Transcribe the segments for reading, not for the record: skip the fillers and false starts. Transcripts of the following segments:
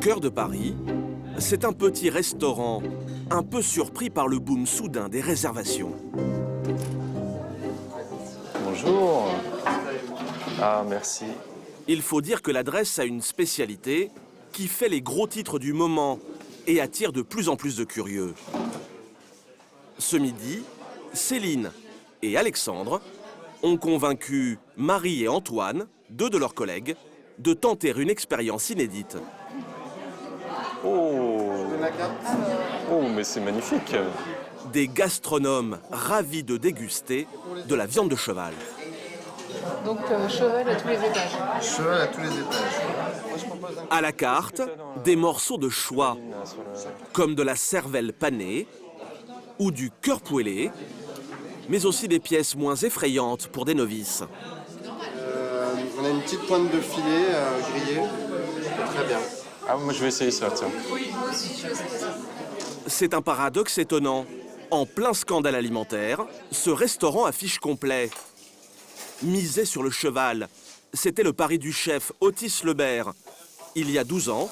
cœur de Paris, c'est un petit restaurant, un peu surpris par le boom soudain des réservations. Bonjour. Ah, merci. Il faut dire que l'adresse a une spécialité qui fait les gros titres du moment et attire de plus en plus de curieux. Ce midi, Céline et Alexandre ont convaincu Marie et Antoine, deux de leurs collègues, de tenter une expérience inédite. Oh, mais c'est magnifique. Des gastronomes ravis de déguster de la viande de cheval. Donc cheval à tous les étages. Cheval à tous les étages. À la carte, des morceaux de choix, comme de la cervelle panée ou du cœur poêlé, mais aussi des pièces moins effrayantes pour des novices. On a une petite pointe de filet grillée. Très bien. Ah, moi je vais essayer ça, tiens. C'est un paradoxe étonnant. En plein scandale alimentaire, ce restaurant affiche complet. Miser sur le cheval, c'était le pari du chef Otis Lebert. Il y a 12 ans,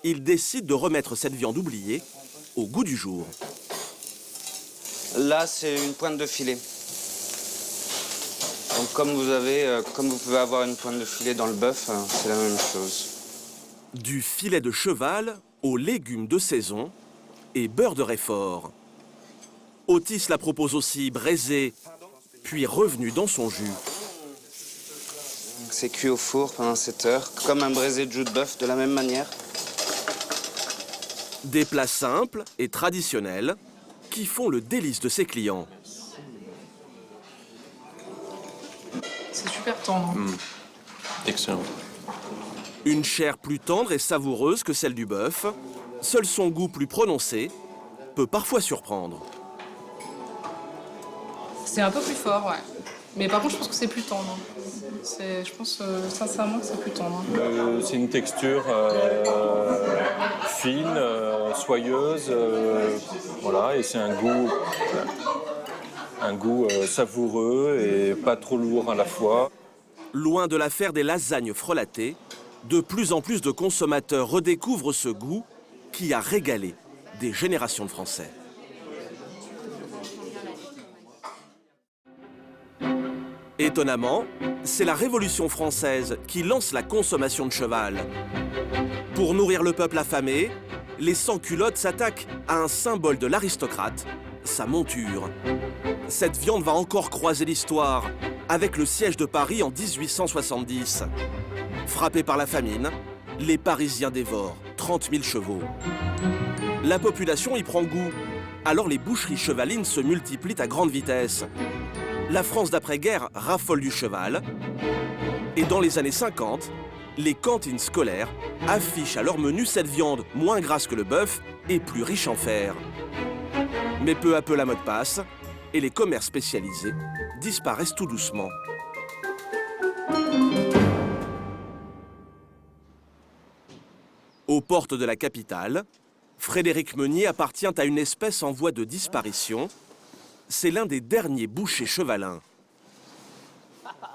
il décide de remettre cette viande oubliée au goût du jour. Là, c'est une pointe de filet. Donc, comme vous pouvez avoir une pointe de filet dans le bœuf, c'est la même chose. Du filet de cheval aux légumes de saison et beurre de Réfort. Otis la propose aussi braisée, puis revenue dans son jus. C'est cuit au four pendant 7 heures, comme un braisé de joue de bœuf, de la même manière. Des plats simples et traditionnels qui font le délice de ses clients. C'est super tendre. Excellent. Une chair plus tendre et savoureuse que celle du bœuf, seul son goût plus prononcé peut parfois surprendre. C'est un peu plus fort, ouais. Mais par contre, je pense que c'est plus tendre. Je pense sincèrement que c'est plus tendre. C'est une texture fine, soyeuse, voilà, et c'est un goût savoureux et pas trop lourd à la fois. Loin de l'affaire des lasagnes frelatées, de plus en plus de consommateurs redécouvrent ce goût qui a régalé des générations de Français. Étonnamment, c'est la Révolution française qui lance la consommation de cheval. Pour nourrir le peuple affamé, les sans-culottes s'attaquent à un symbole de l'aristocrate, sa monture. Cette viande va encore croiser l'histoire avec le siège de Paris en 1870. Frappés par la famine, les Parisiens dévorent 30 000 chevaux. La population y prend goût, alors les boucheries chevalines se multiplient à grande vitesse. La France d'après-guerre raffole du cheval. Et dans les années 50, les cantines scolaires affichent à leur menu cette viande moins grasse que le bœuf et plus riche en fer. Mais peu à peu la mode passe et les commerces spécialisés disparaissent tout doucement. Aux portes de la capitale, Frédéric Meunier appartient à une espèce en voie de disparition. C'est l'un des derniers bouchers chevalins.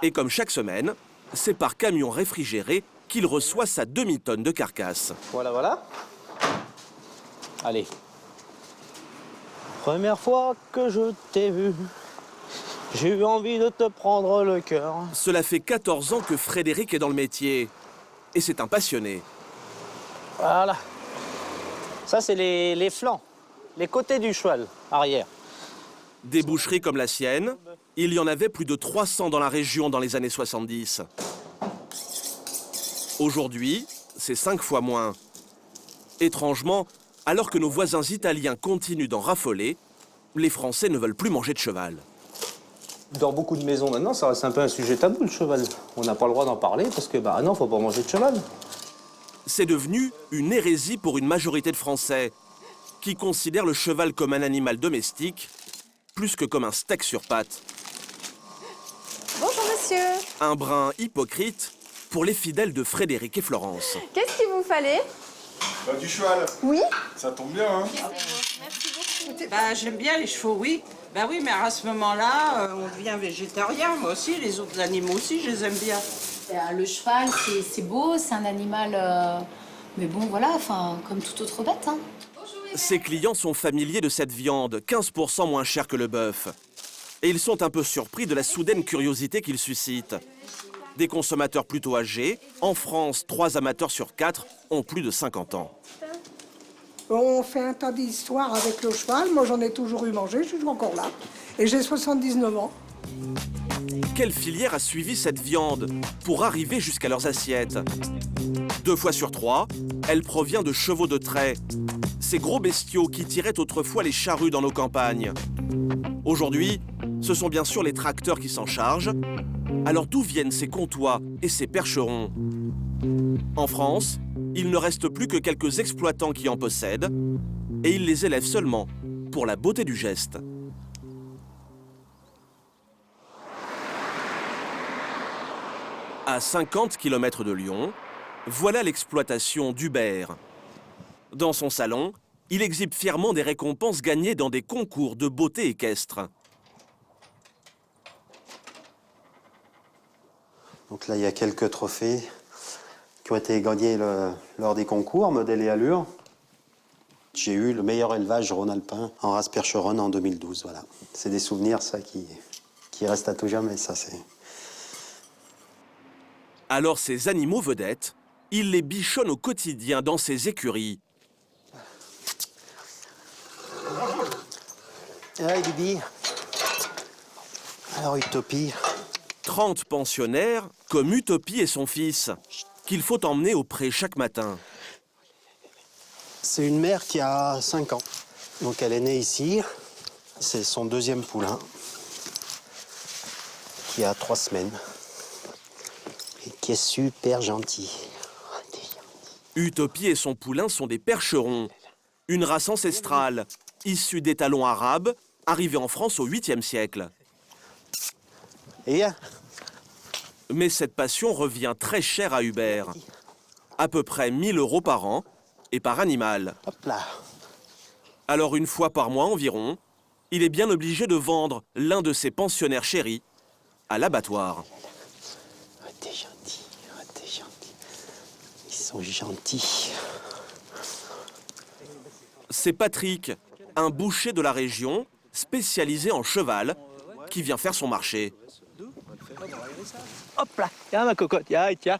Et comme chaque semaine, c'est par camion réfrigéré qu'il reçoit sa demi-tonne de carcasse. Voilà, voilà. Allez. Première fois que je t'ai vu, j'ai eu envie de te prendre le cœur. Cela fait 14 ans que Frédéric est dans le métier. Et c'est un passionné. Voilà. Ça, c'est les flancs, les côtés du cheval, arrière. Des boucheries comme la sienne, il y en avait plus de 300 dans la région dans les années 70. Aujourd'hui, c'est 5 fois moins. Étrangement, alors que nos voisins italiens continuent d'en raffoler, les Français ne veulent plus manger de cheval. Dans beaucoup de maisons maintenant, ça reste un peu un sujet tabou, le cheval. On n'a pas le droit d'en parler parce que, non, faut pas manger de cheval. C'est devenu une hérésie pour une majorité de Français qui considèrent le cheval comme un animal domestique plus que comme un steak sur pattes. Bonjour monsieur. Un brin hypocrite pour les fidèles de Frédéric et Florence. Qu'est-ce qu'il vous fallait? Du cheval. Oui. Ça tombe bien, hein. J'aime bien les chevaux, oui. Oui, mais à ce moment-là, on devient végétarien. Moi aussi, les autres animaux aussi, je les aime bien. Le cheval, c'est beau, c'est un animal Mais bon, voilà, enfin, comme toute autre bête, hein. Ses clients sont familiers de cette viande, 15% moins chère que le bœuf. Et ils sont un peu surpris de la soudaine curiosité qu'il suscite. Des consommateurs plutôt âgés, en France, 3 amateurs sur 4 ont plus de 50 ans. On fait un tas d'histoires avec le cheval. Moi, j'en ai toujours eu mangé, je suis encore là. Et j'ai 79 ans. Quelle filière a suivi cette viande pour arriver jusqu'à leurs assiettes? 2 fois sur 3, elle provient de chevaux de trait. Ces gros bestiaux qui tiraient autrefois les charrues dans nos campagnes. Aujourd'hui, ce sont bien sûr les tracteurs qui s'en chargent. Alors d'où viennent ces comtois et ces percherons? En France, il ne reste plus que quelques exploitants qui en possèdent, et ils les élèvent seulement pour la beauté du geste. À 50 km de Lyon, voilà l'exploitation d'Hubert. Dans son salon, il exhibe fièrement des récompenses gagnées dans des concours de beauté équestre. Donc là, il y a quelques trophées qui ont été gagnés lors des concours, modèle et allure. J'ai eu le meilleur élevage rhône-alpin en race percheronne en 2012, voilà. C'est des souvenirs, ça, qui restent à tout jamais, ça, c'est... Alors ces animaux vedettes, il les bichonne au quotidien dans ses écuries. Hey, Bibi. Alors, Utopie. 30 pensionnaires, comme Utopie et son fils, qu'il faut emmener au pré chaque matin. C'est une mère qui a 5 ans. Donc elle est née ici. C'est son 2e poulain, qui a 3 semaines. Et qui est super gentil. Utopie et son poulain sont des percherons, une race ancestrale, issue d'étalons arabes, arrivés en France au 8e siècle. Et mais cette passion revient très cher à Hubert. À peu près 1 000 € par an et par animal. Hop là. Alors une fois par mois environ, il est bien obligé de vendre l'un de ses pensionnaires chéris à l'abattoir. Oh, t'es gentil, oh, t'es gentil. Ils sont gentils. C'est Patrick, un boucher de la région, spécialisé en cheval, qui vient faire son marché. Hop là, tiens ma cocotte, tiens.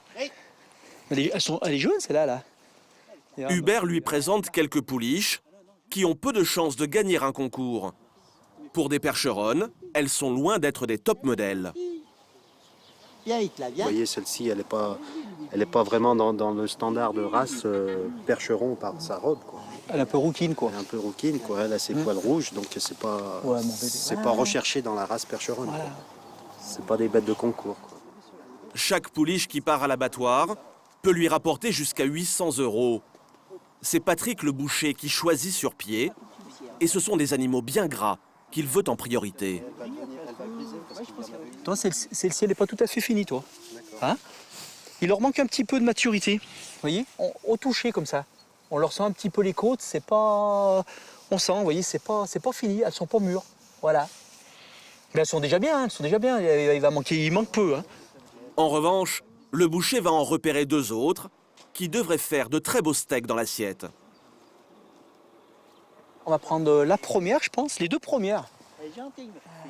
Elle est jaune celle-là, là. Hubert lui présente quelques pouliches qui ont peu de chances de gagner un concours. Pour des percheronnes, elles sont loin d'être des top modèles. Vous voyez, celle-ci, elle est pas vraiment dans le standard de race percheron par sa robe, quoi. Elle est un peu rouquine, quoi. Elle est un peu rouquine, quoi. Elle a ses poils rouges, donc c'est pas, pas recherché dans la race percheronne. Voilà. C'est pas des bêtes de concours, quoi. Chaque pouliche qui part à l'abattoir peut lui rapporter jusqu'à 800 €. C'est Patrick le boucher qui choisit sur pied, et ce sont des animaux bien gras qu'il veut en priorité. Toi, celle-ci, elle n'est pas tout à fait finie, toi. Hein? Il leur manque un petit peu de maturité. Vous voyez, au toucher comme ça. On leur sent un petit peu les côtes, c'est pas... On sent, vous voyez, c'est pas fini, elles sont pas mûres. Voilà. Mais elles sont déjà bien, il manque peu. Hein. En revanche, le boucher va en repérer 2 autres qui devraient faire de très beaux steaks dans l'assiette. On va prendre la première, je pense, les 2 premières.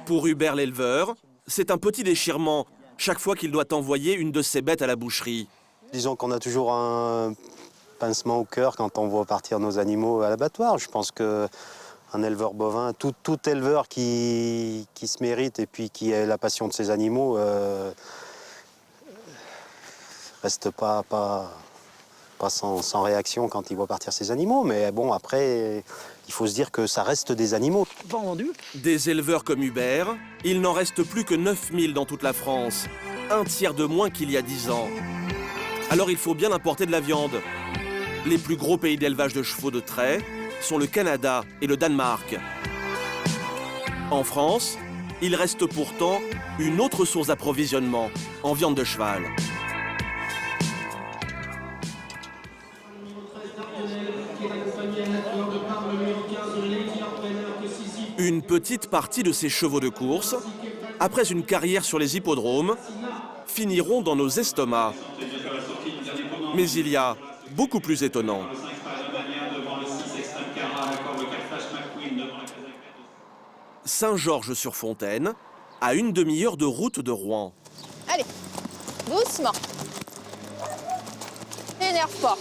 Pour Hubert l'éleveur, c'est un petit déchirement chaque fois qu'il doit envoyer une de ses bêtes à la boucherie. Disons qu'on a toujours un pincement au cœur quand on voit partir nos animaux à l'abattoir. Je pense qu'un éleveur bovin, tout éleveur qui se mérite et puis qui a la passion de ses animaux, reste pas sans réaction quand il voit partir ses animaux. Mais bon, après, il faut se dire que ça reste des animaux. Vendu. Des éleveurs comme Hubert, il n'en reste plus que 9 000 dans toute la France. Un tiers de moins qu'il y a 10 ans. Alors il faut bien importer de la viande. Les plus gros pays d'élevage de chevaux de trait sont le Canada et le Danemark. En France, il reste pourtant une autre source d'approvisionnement en viande de cheval. Une petite partie de ces chevaux de course, après une carrière sur les hippodromes, finiront dans nos estomacs. Mais il y a beaucoup plus étonnant. Saint-Georges-sur-Fontaine, à une demi-heure de route de Rouen. Allez, doucement. N'énerve pas.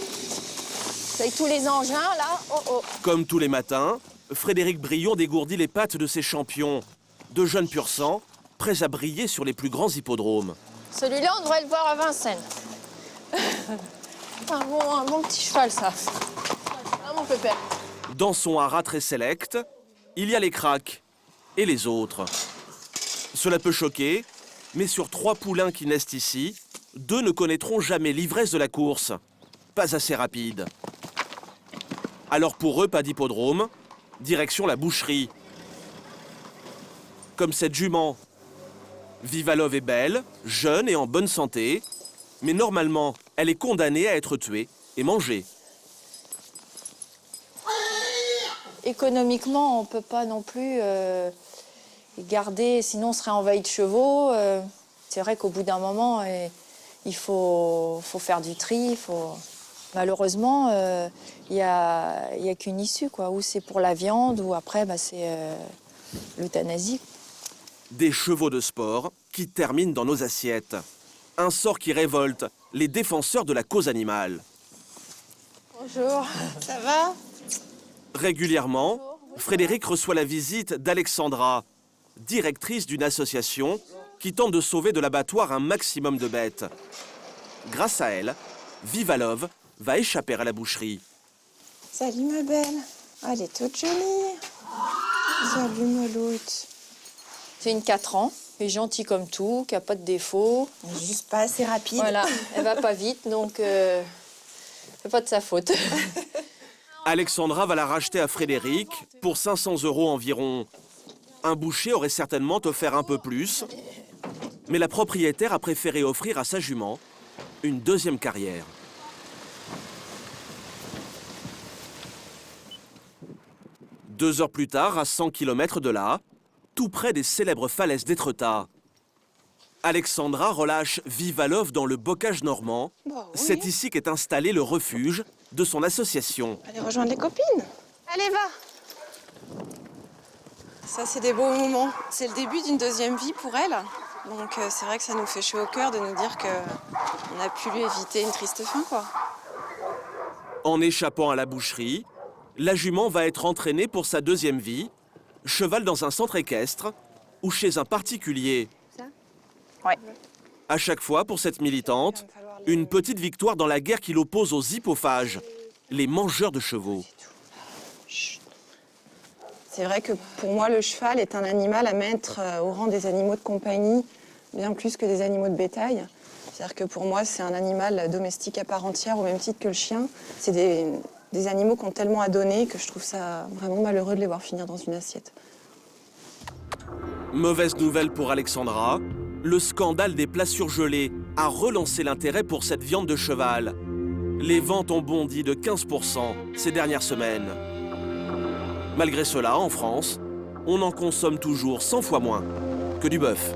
Avec tous les engins, là, oh oh. Comme tous les matins, Frédéric Brion dégourdit les pattes de ses champions, de jeunes pur sang, prêts à briller sur les plus grands hippodromes. Celui-là, on devrait le voir à Vincennes. un bon petit cheval, ça. Ah, mon pépère. Dans son haras très sélect, il y a les cracks et les autres. Cela peut choquer, mais sur 3 poulains qui naissent ici, 2 ne connaîtront jamais l'ivresse de la course. Pas assez rapide. Alors pour eux, pas d'hippodrome, direction la boucherie. Comme cette jument. Vivalov est belle, jeune et en bonne santé, mais normalement, elle est condamnée à être tuée et mangée. Économiquement, on ne peut pas non plus garder, sinon on serait envahi de chevaux. C'est vrai qu'au bout d'un moment, il faut faire du tri. Malheureusement, il n'y a qu'une issue, quoi. Ou c'est pour la viande, ou après, c'est l'euthanasie. Des chevaux de sport qui terminent dans nos assiettes. Un sort qui révolte les défenseurs de la cause animale. Bonjour. Ça va? Régulièrement, Frédéric reçoit la visite d'Alexandra, directrice d'une association qui tente de sauver de l'abattoir un maximum de bêtes. Grâce à elle, Vivalov va échapper à la boucherie. Salut ma belle. Elle est toute jolie. Salut ma loute. C'est une 4 ans, elle est gentille comme tout, qui n'a pas de défaut. Elle est juste pas assez rapide. Voilà, elle va pas vite, donc c'est pas de sa faute. Alexandra va la racheter à Frédéric pour 500 € environ. Un boucher aurait certainement offert un peu plus, mais la propriétaire a préféré offrir à sa jument une deuxième carrière. Deux heures plus tard, à 100 km de là, tout près des célèbres falaises d'Étretat, Alexandra relâche Vivalov dans le bocage normand. Bah oui. C'est ici qu'est installé le refuge de son association. Allez rejoindre les copines. Allez, va. Ça, c'est des beaux moments. C'est le début d'une deuxième vie pour elle. Donc c'est vrai que ça nous fait chaud au cœur de nous dire qu'on a pu lui éviter une triste fin, quoi. En échappant à la boucherie, la jument va être entraînée pour sa deuxième vie, cheval dans un centre équestre ou chez un particulier. Ouais. À chaque fois, pour cette militante, une petite victoire dans la guerre qui l'oppose aux hippophages, les mangeurs de chevaux. C'est vrai que pour moi, le cheval est un animal à mettre au rang des animaux de compagnie, bien plus que des animaux de bétail. C'est-à-dire que pour moi, c'est un animal domestique à part entière, au même titre que le chien. C'est des animaux qui ont tellement à donner que je trouve ça vraiment malheureux de les voir finir dans une assiette. Mauvaise nouvelle pour Alexandra, le scandale des plats surgelés a relancé l'intérêt pour cette viande de cheval. Les ventes ont bondi de 15% ces dernières semaines. Malgré cela, en France, on en consomme toujours 100 fois moins que du bœuf.